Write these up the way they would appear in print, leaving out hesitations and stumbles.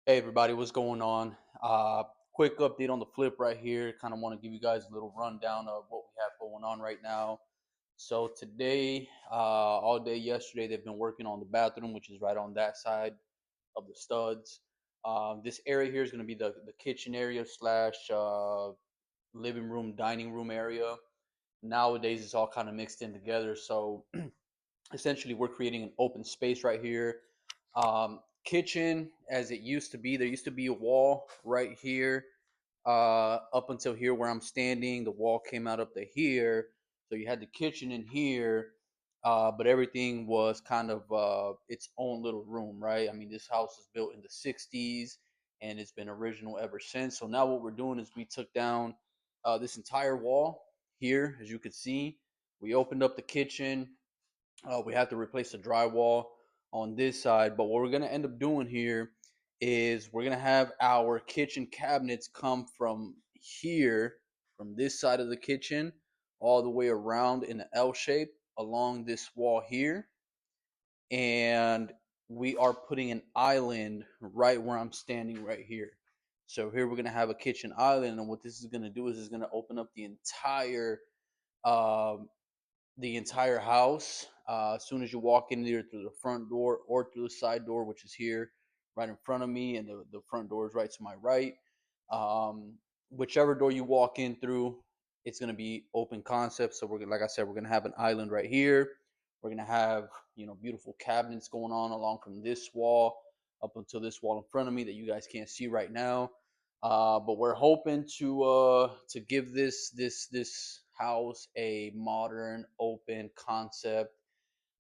Hey everybody, what's going on? Quick update on the flip right here. Kind of want to give you guys a little rundown of what we have going on right now. So today, all day yesterday, they've been working on the bathroom, which is right on that side of the studs. This area here is going to be the kitchen area slash living room, dining room area. Nowadays, it's all kind of mixed in together. So essentially, we're creating an open space right here. Kitchen as it used to be, there used to be a wall right here, up until here where I'm standing. The wall came out up to here, so you had the kitchen in here, but everything was kind of its own little room, right? I mean, this house was built in the 60s and it's been original ever since. So now what we're doing is we took down this entire wall here, as you can see. We opened up the kitchen. We have to replace the drywall on this side, but what we're gonna end up doing here is we're gonna have our kitchen cabinets come from here, from this side of the kitchen, all the way around in an L shape along this wall here, and we are putting an island right where I'm standing right here. So here we're gonna have a kitchen island, and what this is gonna do is it's gonna open up um, the entire house. As soon as you walk in, either through the front door or through the side door, which is here right in front of me, and the front door is right to my right. Um, Whichever door you walk in through, it's going to be open concept. So we're like I said, we're going to have an island right here. We're going to have beautiful cabinets going on along from this wall up until this wall in front of me that you guys can't see right now. But we're hoping to give this house a modern, open concept.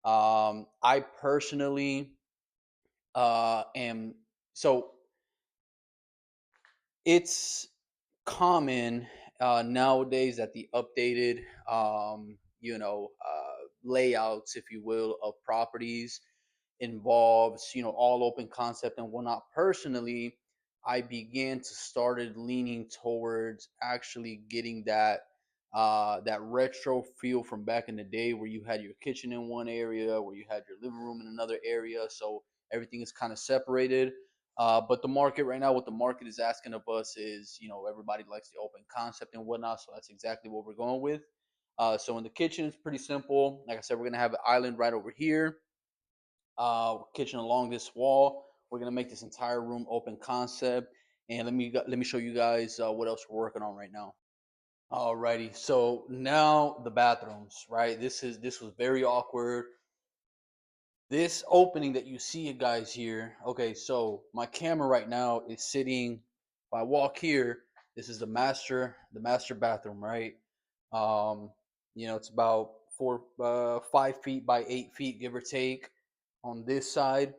I personally am so it's common nowadays that the updated layouts, if you will, of properties involves all open concept and whatnot. Personally, I began to started leaning towards actually getting that retro feel from back in the day, where you had your kitchen in one area, where you had your living room in another area, so everything is kind of separated. But the market right now, what the market is asking of us is, everybody likes the open concept and whatnot, so that's exactly what we're going with. So in the kitchen, it's pretty simple. Like I said, we're gonna have an island right over here, kitchen along this wall. We're gonna make this entire room open concept, and let me show you guys what else we're working on right now. Alrighty, so now the bathrooms, right? This was very awkward. This opening that you see, guys, here. Okay, so my camera right now is sitting. If I walk here, this is the master bathroom, right? Um, it's about 5 feet by 8 feet, give or take, on this side.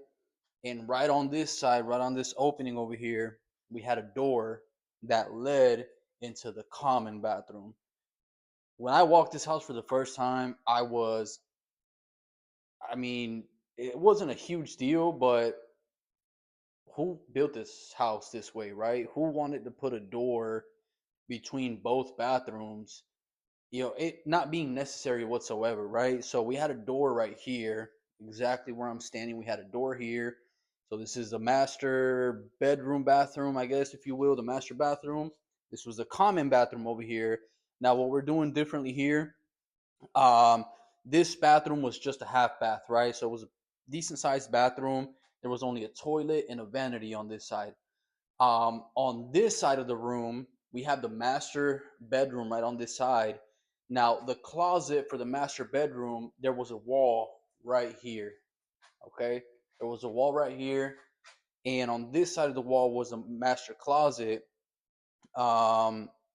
And right on this side, right on this opening over here, we had a door that led into the common bathroom. When I walked this house for the first time, I mean, it wasn't a huge deal, but who built this house this way, right? Who wanted to put a door between both bathrooms? It not being necessary whatsoever, right? So we had a door right here, exactly where I'm standing. We had a door here. So this is the master bedroom, bathroom, I guess, if you will, the master bathroom. This was the common bathroom over here. Now, what we're doing differently here, um, this bathroom was just a half bath, right? So it was a decent sized bathroom. There was only a toilet and a vanity on this side. On this side of the room, we have the master bedroom right on this side. Now, the closet for the master bedroom, there was a wall right here. Okay, there was a wall right here, and on this side of the wall was a master closet.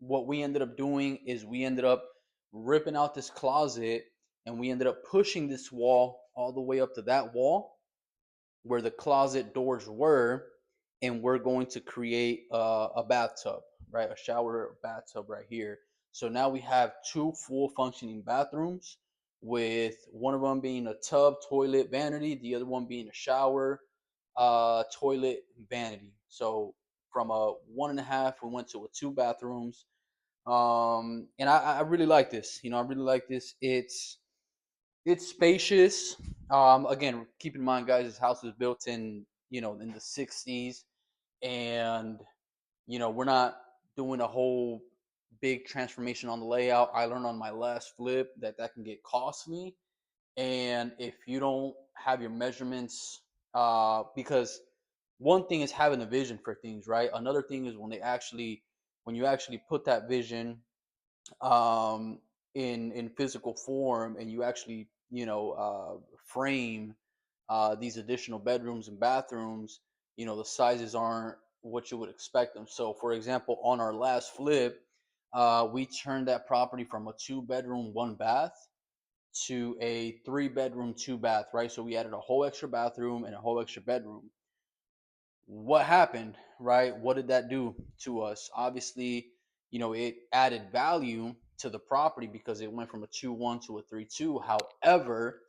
What we ended up doing is we ended up ripping out this closet, and we ended up pushing this wall all the way up to that wall where the closet doors were, and we're going to create a bathtub, right? A shower bathtub right here. So now we have two full functioning bathrooms, with one of them being a tub, toilet, vanity, the other one being a shower, toilet, vanity. So from a one and a half, we went to a two bathrooms. And I really like this. I really like this. It's spacious. Again, keep in mind, guys, this house was built in the 60s. and we're not doing a whole big transformation on the layout. I learned on my last flip that that can get costly, and if you don't have your measurements, because one thing is having a vision for things, right? Another thing is when you actually put that vision um, in physical form, and you actually frame these additional bedrooms and bathrooms. The sizes aren't what you would expect them. So, for example, on our last flip, we turned that property from a 2 bedroom 1 bath to a 3 bedroom 2 bath, right? So we added a whole extra bathroom and a whole extra bedroom. What happened, right? What did that do to us? Obviously, it added value to the property because it went from a 2-1 to a 3-2. However,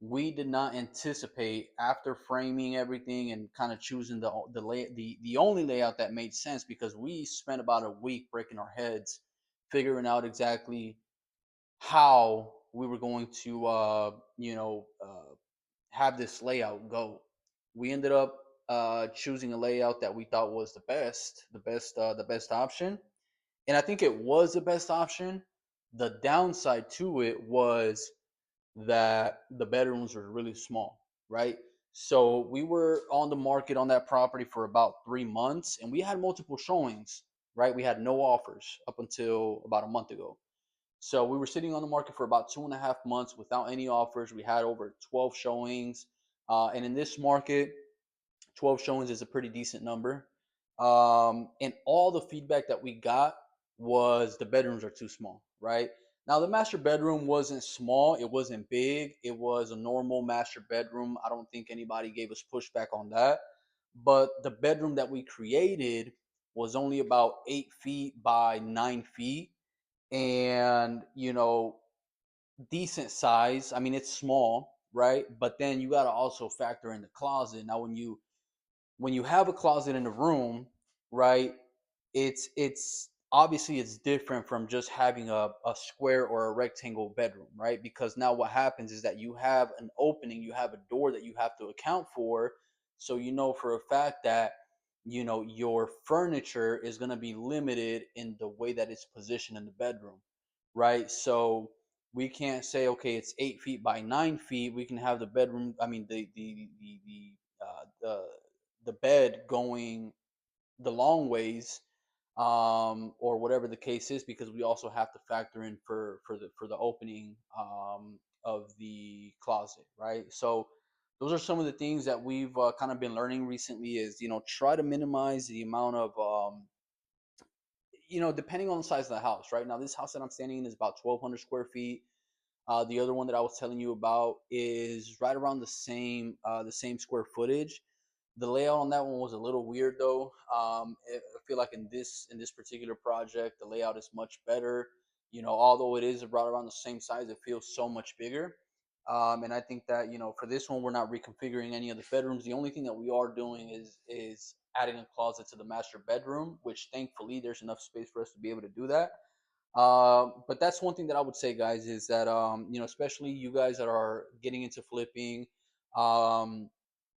we did not anticipate, after framing everything and kind of choosing the only layout that made sense, because we spent about a week breaking our heads figuring out exactly how we were going to have this layout go. We ended up choosing a layout that we thought was the best option, and I think it was the best option. The downside to it was that the bedrooms were really small, right? So we were on the market on that property for about 3 months, and we had multiple showings, right? We had no offers up until about a month ago. So we were sitting on the market for about 2.5 months without any offers. We had over 12 showings. And in this market, 12 showings is a pretty decent number. And all the feedback that we got was the bedrooms are too small, right? Now, the master bedroom wasn't small, it wasn't big, it was a normal master bedroom. I don't think anybody gave us pushback on that. But the bedroom that we created was only about 8 feet by 9 feet, and decent size. I mean, it's small, right? But then you got to also factor in the closet. Now, when you have a closet in the room, right, it's obviously it's different from just having a square or a rectangle bedroom, right? Because now what happens is that you have an opening, you have a door that you have to account for. So for a fact that your furniture is going to be limited in the way that it's positioned in the bedroom, right? So we can't say, okay, it's 8 feet by 9 feet. We can have the bedroom, I mean the bed going the long ways, or whatever the case is, because we also have to factor in for the opening of the closet, right? So those are some of the things that we've kind of been learning recently, is try to minimize the amount of depending on the size of the house. Right now, this house that I'm standing in is about 1,200 square feet. The other one that I was telling you about is right around the same square footage. The layout on that one was a little weird though. I feel like in this particular project, the layout is much better. Although it is right around the same size, it feels so much bigger. And I think that for this one, we're not reconfiguring any of the bedrooms. The only thing that we are doing is adding a closet to the master bedroom, which thankfully there's enough space for us to be able to do that. But that's one thing that I would say, guys, is that especially you guys that are getting into flipping, um,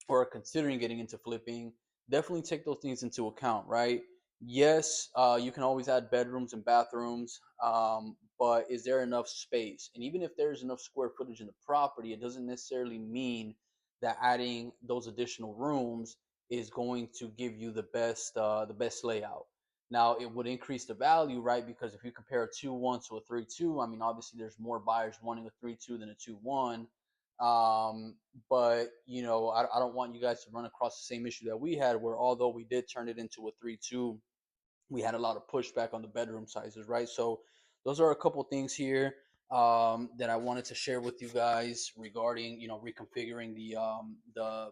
or considering getting into flipping, definitely take those things into account, right? Yes, you can always add bedrooms and bathrooms, but is there enough space? And even if there's enough square footage in the property, it doesn't necessarily mean that adding those additional rooms is going to give you the best layout. Now, it would increase the value, right? Because if you compare a 2-1 to a 3-2, I mean, obviously there's more buyers wanting a 3-2 than a 2-1. But I don't want you guys to run across the same issue that we had, where although we did turn it into a 3-2, we had a lot of pushback on the bedroom sizes, right? So those are a couple things here that I wanted to share with you guys regarding reconfiguring the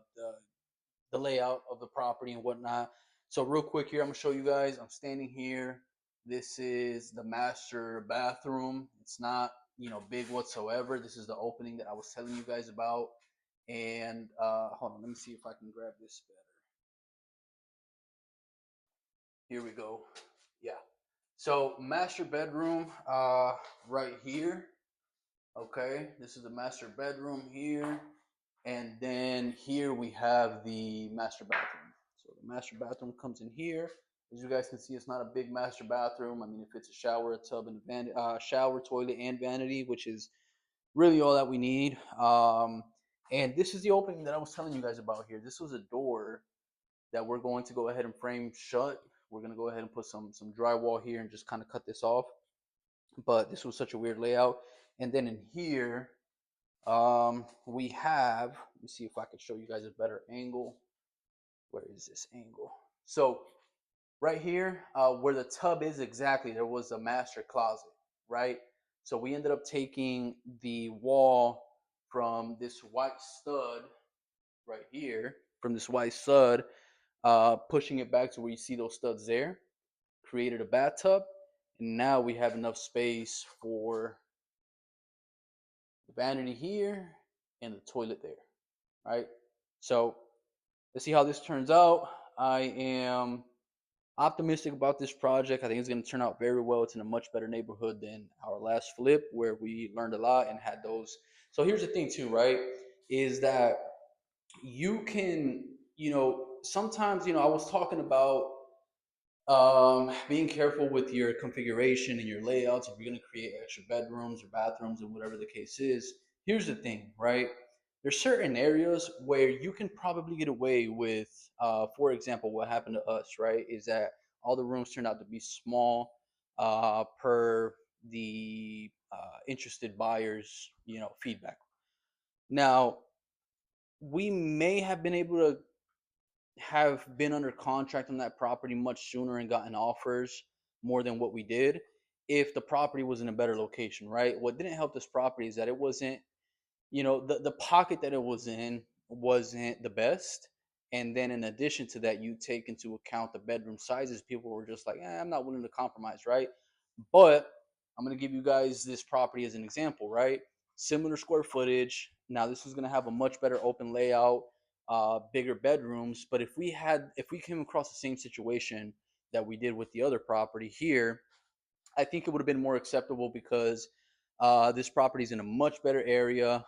layout of the property and whatnot. So real quick here, I'm gonna show you guys. I'm standing here. This is the master bathroom. It's not big whatsoever. This is the opening that I was telling you guys about. And hold on, let me see if I can grab this better. Here we go. Yeah. So master bedroom right here. Okay, this is the master bedroom here, and then here we have the master bathroom. So the master bathroom comes in here. As you guys can see, it's not a big master bathroom. I mean, it fits a shower, a tub, and shower, toilet, and vanity, which is really all that we need. And this is the opening that I was telling you guys about here. This was a door that we're going to go ahead and frame shut. We're going to go ahead and put some drywall here and just kind of cut this off. But this was such a weird layout. And then in here, we have, let me see if I can show you guys a better angle. Where is this angle? So right here, where the tub is exactly, there was a master closet, right? So we ended up taking the wall from this white stud right here, from this white stud, pushing it back to where you see those studs there, created a bathtub, and now we have enough space for the vanity here and the toilet there, right? So let's see how this turns out. I am optimistic about this project. I think it's going to turn out very well. It's in a much better neighborhood than our last flip, where we learned a lot and had those. So here's the thing too, right? Is that you can, sometimes, I was talking about being careful with your configuration and your layouts if you're going to create extra bedrooms or bathrooms and whatever the case is. Here's the thing, right? There's certain areas where you can probably get away with, for example, what happened to us, right? Is that all the rooms turned out to be small, per the interested buyers, feedback. Now, we may have been able to have been under contract on that property much sooner and gotten offers more than what we did if the property was in a better location, right? What didn't help this property is that it wasn't, the pocket that it was in wasn't the best. And then in addition to that, you take into account the bedroom sizes. People were just like, I'm not willing to compromise, right? But I'm going to give you guys this property as an example, right? Similar square footage. Now, this is going to have a much better open layout, bigger bedrooms. But if we came across the same situation that we did with the other property here, I think it would have been more acceptable because this property is in a much better area.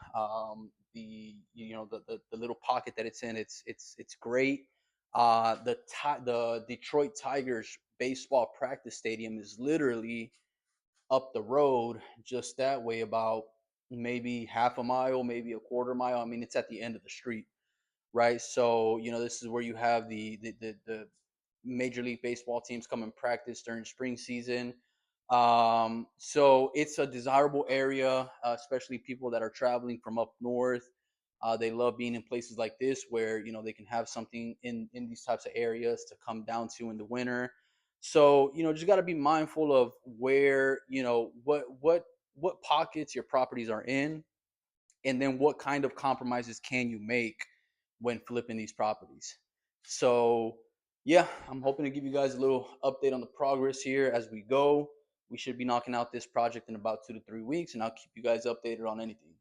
The little pocket that it's in, it's great. The Detroit Tigers baseball practice stadium is literally up the road, just that way, about maybe half a mile, maybe a quarter mile. I mean, it's at the end of the street, right? So this is where you have the Major League Baseball teams come and practice during spring season. So it's a desirable area, especially people that are traveling from up north. They love being in places like this where they can have something in these types of areas to come down to in the winter. So just got to be mindful of where what pockets your properties are in, and then what kind of compromises can you make when flipping these properties. So yeah, I'm hoping to give you guys a little update on the progress here as we go. We should be knocking out this project in about 2 to 3 weeks, and I'll keep you guys updated on anything.